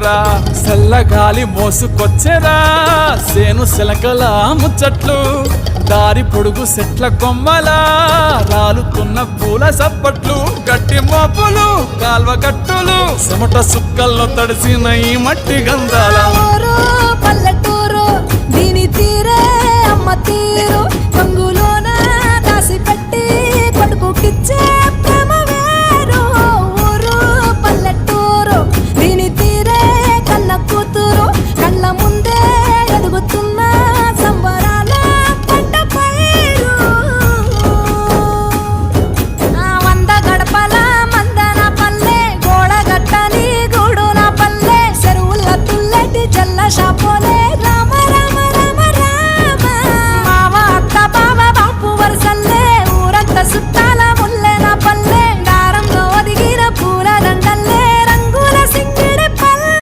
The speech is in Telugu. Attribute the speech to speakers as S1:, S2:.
S1: ఊరా చల్లగాలి మోసుకొచ్చెరా సేను శిలకల ముచ్చట్లు దారి పొడుగు సెట్ల కొమ్మలా రాలుతున్న పూల సప్పట్లు గట్టి మోపులు కాల్వ గట్టులు చెమట సుక్కల్లో తడిసిన ఈ మట్టి గంధాల
S2: పల్లెటూరు దీని తీరే అమ్మ తీరు